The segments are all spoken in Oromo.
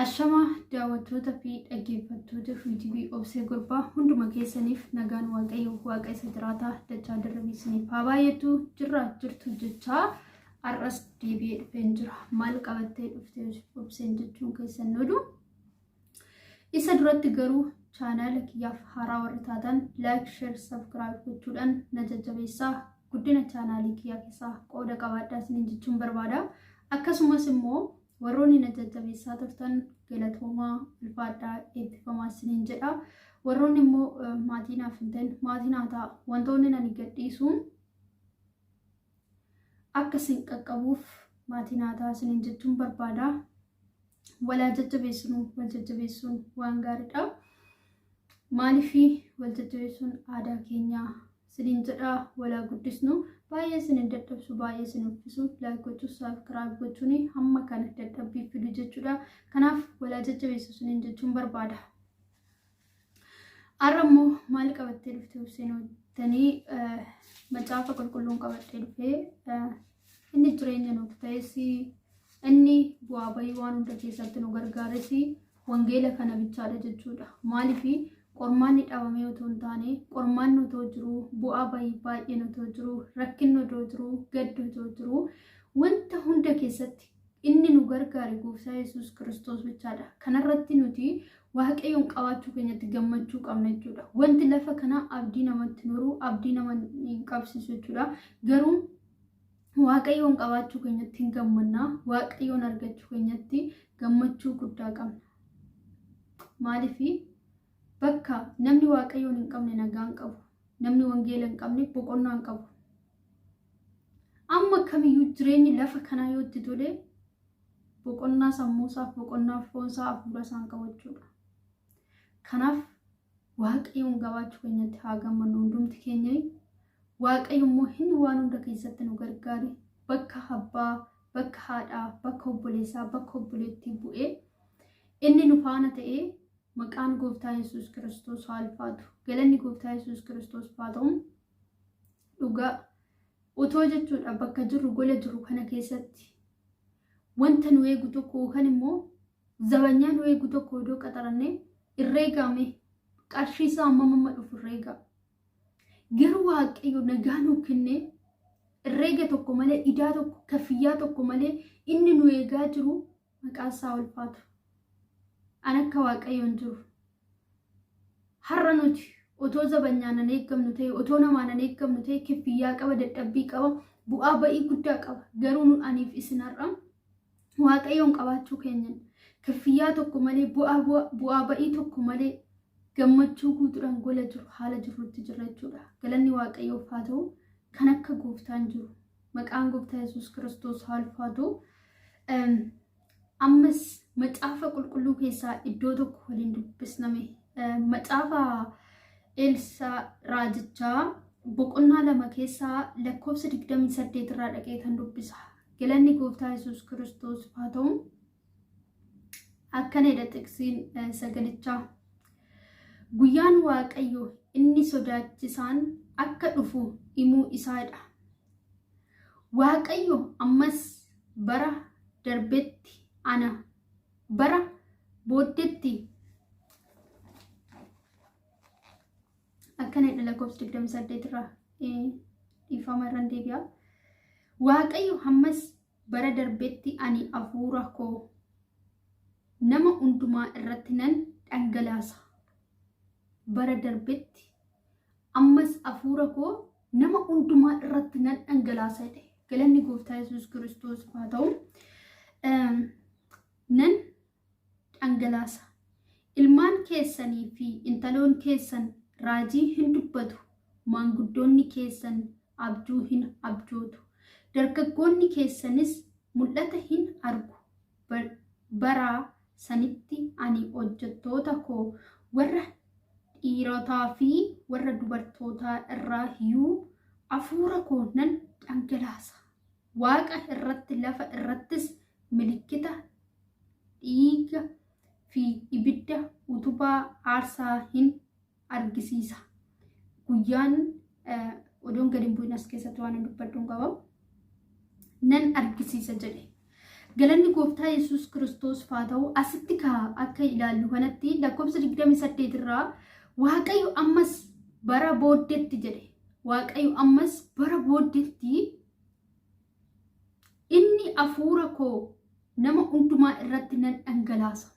Ashama daawwattoota fi dhaggeeffattoota FTV obsee gurbaa hunduma keessaniif nagaan waaqayyo waaqa isa jiraataa dachaa darbiisaniif haa baay'atu jirtu jechaa arras deebi'ee dhufeen jira. Maal qabattee dhuftee obseen jechuun keessan nudu isa duratti garuu chaanaala kiyyaaf haaraa warri taatan like share subscribe gochuudhaan na jajjabeessaa guddina chaanaalii kiyyaa keessaa qooda qabaadhaa isiniin jechuun barbaada. Akkasumas immoo warroonni na jajjabeessaa turtan galatoomaa ulfaadhaa eebbifamaa isiniin jedha. Warroonni immoo maatii naaf hin ta'in maatii naa ta'a wantoonni nani gadhiisu akka isin qaqqabuuf maatii naa ta'a isiniin jechuun barbaada. Walaa jajjabeessuun waan gaariidha. Maaliif wal jajjabeessuun aadaa keenyaa isiniin jedha. Walaa guddisnu baay'ee isin dadhabsu baay'ee isin uffisu like gochuu subscribe gochuun hamma kana dadhabbii fidu jechuudha. Kanaaf walaa jajjabeessu isiniin jechuun barbaada. Arrammoo maal qabattee dhuftee obseenotanii macaafa qulqulluun qabattee dhufee inni jireenya nuuf ta'es inni bu'aa bahii waan hunda keessatti nu gargaares wangeela kana bichaadha jechuudha. Maaliif qormaanni dhabamee otoo hin taane qormaanni otoo jiru bu'aa bahii baay'een otoo jiru rakkinni otoo jiru gaddi otoo jiru wanta hunda keessatti inni nu gargaare gooftaa Yesuus Kiristoos bichaadha. Kanarratti nuti waaqayyoon qabaachuu keenyatti gammachuu qabna jechuudha. Wanti lafa kana abdii namatti nuru abdii nama qabsiisu jechuudha. Garuu waaqayyoon qabaachuu keenyatti hin gammanna. Waaqayyoon argachuu keenyatti gammachuu guddaa qabna. Maaliif bakka namni waaqayyoon hin qabne nagaan qabu, namni wangeela hin qabne boqonnaa hin qabu. Amma kamiyyuu jireenyi lafa kanaa yoo itti tole boqonnaa sammuusaaf boqonnaa foonsaa hafuura isaan qabachuudha. Kanaaf waaqayyoon qabaachuu keenyatti haa gammannu hundumti keenya. Waaqayyo immoo inni waan hunda keessatti nu gargaare bakka abbaa, bakka haadhaa, bakka obboleessaa, bakka obboleettii bu'ee inni nu faana ta'ee maqaan gooftaa Yesuus Kiristoos haa ulfaatu. Galanni gooftaa Yesuus Kiristoos haa ta'u. Dhugaa utoo jechuudha bakka jirru gola jiru kana keessatti wanta nu eegu tokko yookaan immoo zabanyaa nu eegu tokko odoo qaxarannee irreegame qarshii isaa amma dhufu irreega. Garuu waaqayyo nagaa nuu kennee irreega tokko malee idaa tokko kaffiyyaa tokko malee inni nu eegaa jiru maqaan isaa ulfaatu. An akka waaqayyoon jiru har'a nuti otoo zabanyaan an eeggamnu ta'e otoo namaan an eeggamnu ta'e kaffiyyaa qaba dadhabbii qaba bu'aa bahii guddaa qaba. Garuu aniif isin har'a waaqayyoon qabaachuu keenyan kaffiyyaa tokko malee bu'aa bahii tokko malee gammachuu guutuudhaan gola jiru haala jirrutti jirra jechuudha. Galanni waaqayyoof haa ta'u. Kan akka gooftaan jiru maqaan gooftaa Yesuus Kiristoos haa ulfaatu. Ammas macaafa qulqulluu keessaa iddoo tokko waliin dubbisname macaafa Eelsaa raajichaa boqonnaa 2 keessaa lakkoofsa 28 irraa dhaqee kan dubbisa. Galanni gooftaa Yesuus Kiristoos haa ta'u. Akkanadha xiqsiin sagalichaa. Guyyaan waaqayyo inni sodaachisaan akka dhufu himuu isaadha. Waaqayyo ammas bara darbetti ana bara booddetti akkanadha lakkoofsa 28 irraa dhiifama irraan deebi'a. Waaqayyo ammas bara darbetti ani hafuura koo nama hundumaa irratti nan dhangalaasa. Bara darbetti ammas hafuura koo nama hundumaa irratti nan dhangalaasa jedhe. Galanni gooftaa Yesuus Kiristoos haa ta'u. Nan dhangalaasa. Ilmaan keessanii fi intaloon keessan raajii hin dubbatu. Maanguddoonni keessan abjuu hin abjootu. Dargaggoonni keessanis mul'ata hin argu. Bara sanitti ani hojjettoota koo warra dhiirotaa fi warra dubartootaa irraa iyyuu hafuura koo nan dhangalaasa. Waaqa irratti lafa irrattis milikkita dhiiga fi ibidda utubaa aarsaa hin argisiisa. Guyyaan odoon gadi bu'in as keessatti waan dubbadhuun qaba. Nan argisiisa jedhe. galanni gooftaa Yesuus Kiristoos faa ta'u asitti akka ilaallu kanatti lakkoofsa 28 irraa Waaqayyo ammas bara booddeetti jedhe. Waaqayyo ammas bara booddeetti inni hafuura koo nama hundumaa irratti nan dhangalaasa.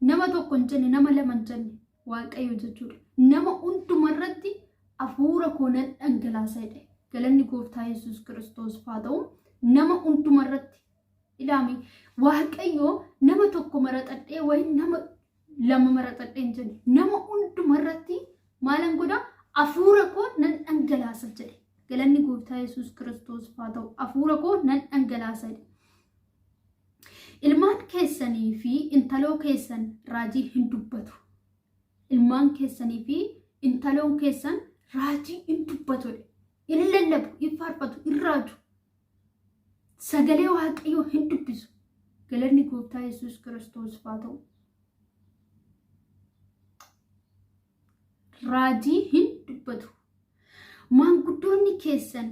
Nama tokko hin jenne, nama lama hin jenne, Waaqayyo jechuudha. Nama hundumaa irratti hafuura koo nan dhangalaasa jedhe. Galanni gooftaa Yesuus Kiristoos faa ta'u nama hundumaa irratti ilaami. Waaqayyo nama tokko maraxadhee wayin nama lama maraxadhee hin jenne. Nama hundumaa irratti maalan godha hafuura koo nan dhangalaasa jedhe. Galanni gooftaa Yesuus Kiristoos faa ta'u hafuura koo nan dhangalaasa jedhe. Ilmaan keessanii fi intaloo keessan raajii hin dubbatu. Ilmaan keessanii fi intaloon keessan raajii hin dubbatu. In lallabu, in faarfatu, in raaju. Sagalee Waaqayyoo hin dubbisu. Galanni gooftaa Yesuus Kiristoos faa ta'u. Raajii hin dubbatu. Maanguddoonni keessan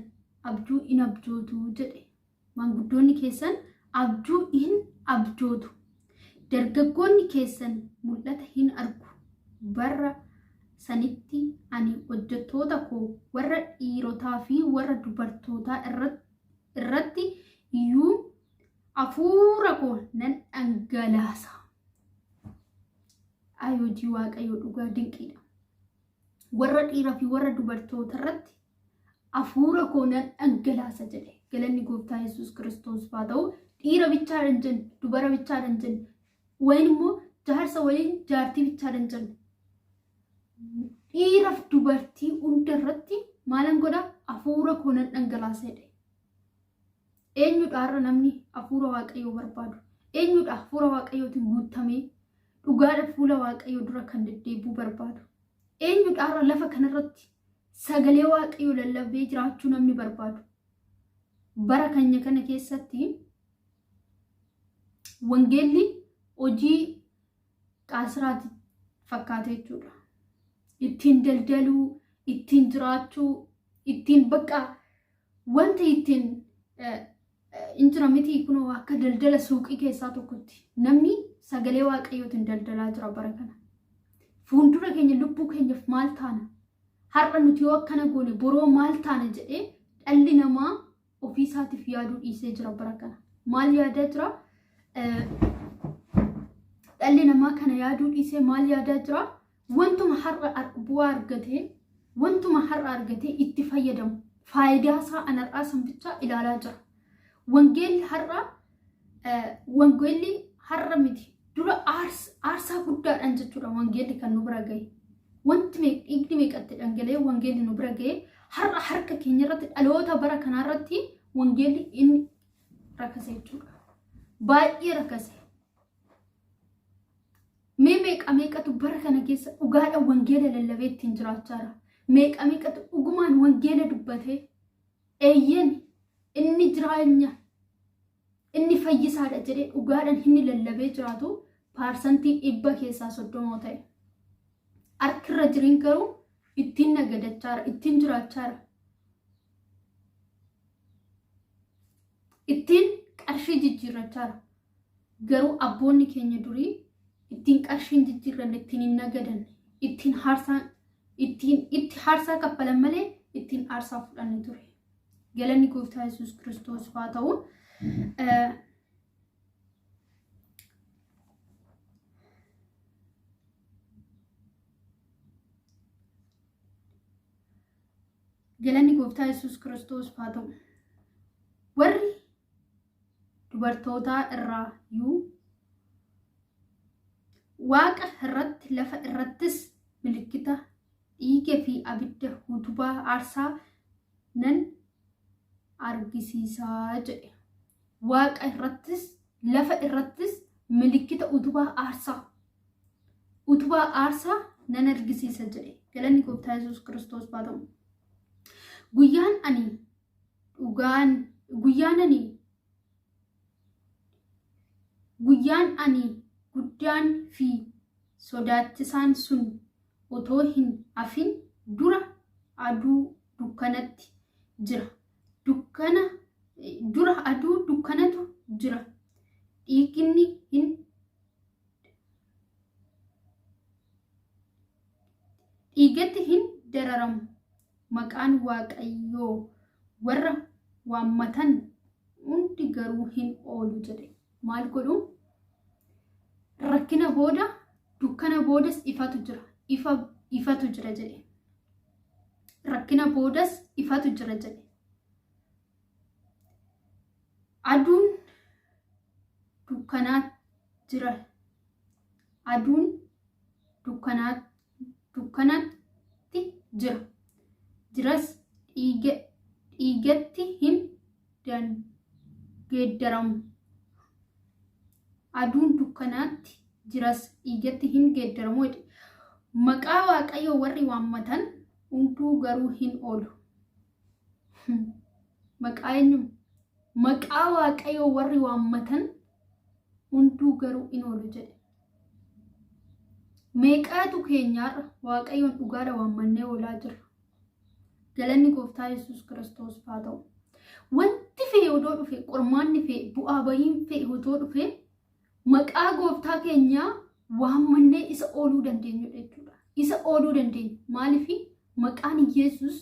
abjuu in abjootu jedhe. Maanguddoonni keessan abjuu in abjootu. Dargaggoonni keessan mul'ata hin argu. Bara sanitti ani hojjettoota koo warra dhiirotaa fi warra dubartootaa irratti iyyuu hafuura koo nan dhangalaasa. Hojii Waaqayyoo dhugaa dinqiidha. Warra dhiiraa fi warra dubartoota irratti hafuura koo nan dhangalaasa jedhe. Galanni gooftaa Yesuus Kiristoos faa ta'u dhiira bichaadhaan jenne, dubara bichaadhaan jenne, wayin immoo jaarsa waliin jaartii bichaadhaan jenne. Dhiiraaf dubartii hunda irratti maalan godha hafuura koo nan dhangalaasa jedhe. Eenyudha har'a namni hafuura Waaqayyoo barbaadu? Eenyudha hafuura Waaqayyootiin guutamee dhugaadha fuula Waaqayyoo dura kan deddeebi'uu barbaadu? Eenyudha har'a lafa kanarratti sagalee Waaqayyoo lallabee jiraachuu namni barbaadu? Bara keenya kana keessatti wangeelli hojii qaasiraati fakkaate jechuudha. Ittiin daldaluu, ittiin jiraachuu, ittiin bakka wanta ittiin injira miti kunoo akka daldala suuqii keessaa tokkotti namni sagalee Waaqayyootiin daldalaa jira bara kana. Fuuldura keenya lubbuu keenyaaf maal taana? Har'a nuti yoo akkana goone boroo maal taana jedhee dhalli namaa ofii isaatiif yaaduu dhiisee jira bara kana. Maal yaadaa jira? Dhalli namaa kana yaaduu dhiisee maal yaadaa jira? Wantuma har'a bu'aa argatee, wantuma har'a argatee itti fayyadamu. Faayidaa isaa anarraa san bicha ilaalaa jira. Wangeelli har'a miti. Dura aarsaa guddaadhaan jechuudha wangeelli kan nu bira gahe. Wanti dhiigni meeqatti dhangala'ee wangeelli nu bira gahe har'a harka keenya irratti dhaloota bara kanaa irratti wangeelli inni rakase jechuudha. Baay'ee rakase. Meeqatu bara kana keessa dhugaadhaan wangeela lallabee ittiin jiraachaa jira. Meeqatu dhugumaan wangeela dubbatee eeyyen inni jiraanya inni fayyisaadha jedhee dhugaadhaan inni lallabee jiraatu paarsantii 100 keessaa 30 ta'e. Harkirra jirin garuu ittiin nagadachaa jira, ittiin jiraachaa jira. Ittiin qarshii jijjiirrachaa jira. Garuu abboonni keenya durii ittiin qarshiin jijjiirran ittiin hin nagadan, ittiin haarsaa kaffalan malee ittiin aarsaa fudhanne ture. Galanni gooftaa Yesuus Kiristoos faa ta'u. Galanni gooftaa Yesuus Kiristoos faa ta'u. Warri dubartootaa irraa iyyuu Waaqa irratti lafa irrattis milikkita dhiiga fi abidda utubaa aarsaa nan argisiisaa jedhe. Waaqa irrattis lafa irrattis milikkita utubaa aarsaa nan argisiisa jedhe. Galanni gooftaa Yesuus Kiristoos faa ta'u. Guyyaan ani guddaan fi sodaachisaan sun otoo hin hafin dura aduu dukkanatti jira. Dura aduu dukkanatu jira dhiiginni hin dhiigetti hin dararamu maqaan waaqayyoo warra waammatan hundi garuu hin oolu jedhe. Maal godhu? Rakkina booda dukkana boodas ifatu jira. Ifatu jira jedhe. Rakkina boodas ifatu jira jedhe. Aduun dukkanaat jira. Aduun dukkanaatti jira. Jiras dhiigetti hin geeddaramu. Aduun dukkanaatti jiras dhiigetti hin geeddaramu. Maqaa waaqayyoo warri waammatan hunduu garuu hin oolu. Maqaa waaqayyoo warri waammatan hunduu garuu hin oolu jedhe. Meeqaatu keenyaarra waaqayyoon dhugaadha waammannee oolaa jirra. Galanni gooftaa Yesuus Kiristoos haa ta'u. Wanti fe'e odoo dhufe, qormaanni fe'e, bu'aa bahiin fe'e odoo dhufe, maqaa gooftaa keenyaa waammannee isa ooluu dandeenyu jechuudha. Isa ooluu dandeenya. Maaliif? Maqaan Yesuus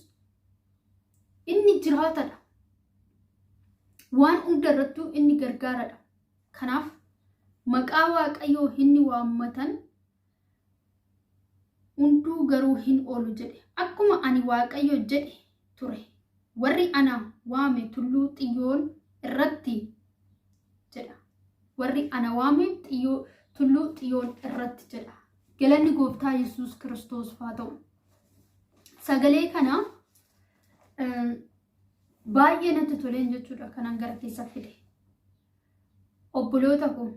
inni jiraatadha. Waan hunda irrattuu inni gargaaradha. Kanaaf maqaa waaqayyoo inni waammatan hunduu garuu hin oolu jedhe. Akkuma ani waaqayyo jedhe ture. Warri ana waame tulluu xiyyoon irratti jedha. Warri ana waame tulluu xiyyoon irratti jedha. Galanni gooftaa Yesuus Kiristoos haa ta'u. Sagalee kana baay'ee natti toleen jechuudha kanan gara keessa fide. Obboloota koo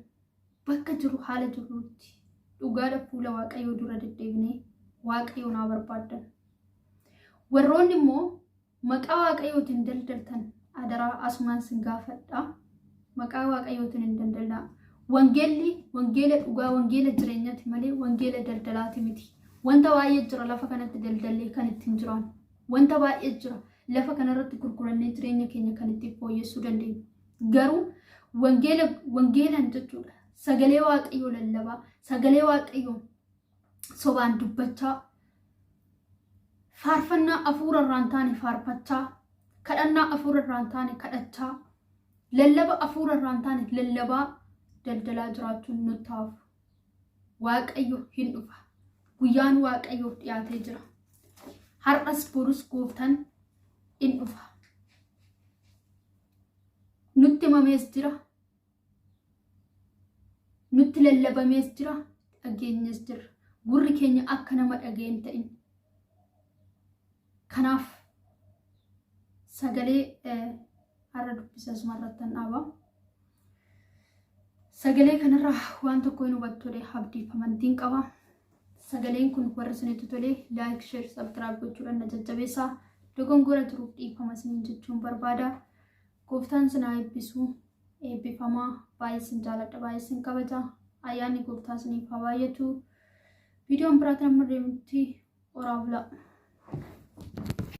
bakka jiru haala jiruutti dhugaadha fuula waaqayyoo dura deddeebinee waaqayyoon haa barbaaddan. Warroonni immoo maqaa waaqayyootiin daldaltan adaraa asumaan sin gaafadha. Maqaa waaqayyootiin hin daldalaa. Wangeela dhugaa, wangeela jireenyaati malee wangeela daldalaati miti. Wanta baay'ee jira lafa kanatti daldallee kan ittiin jiraannu. Wanta baay'ee jira lafa kanarratti gurgurannee jireenya keenya kan ittiin fooyyessuu dandeenya. Garuu wangeelaan jechuudha. Sagalee waaqayyoo lallabaa, sagalee waaqayyoo sobaan dubbachaa, faarfannaa afuura irraan taane faarfachaa, kadhannaa afuura irraan taane kadhachaa, lallaba afuura irraan taane lallabaa daldalaa jiraachuun nutti hafu. Waaqayyo hin dhufa. Guyyaan waaqayyoof dhiyaatee jira. Har'as borus gooftaan hin dhufa. Nutti himamees jira. Nutti lallabamees jira. Dhageenyes jira. Gurri keenya akka nama dhageen ta'in. Kanaaf sagalee har'a dubbisas marrattan dhaaba. Sagalee kanarraa waan tokko hin hubattudha. Abdiif amantiin qaba. Sagaleen kun warra isinitti tole like, share, subscribe gochuudhaan na jajjabeessaa. Dogongora jiruuf dhiifama isiniin jechuun barbaada. Gooftaan sinaa eebbisu, eebbifamaa, baay'ee sin jaaladha, baay'ee sin kabaja. Ayyaanni gooftaa isiniif haa baay'atu. Viidiyoon biraatti amma deemutti oraaf la'a.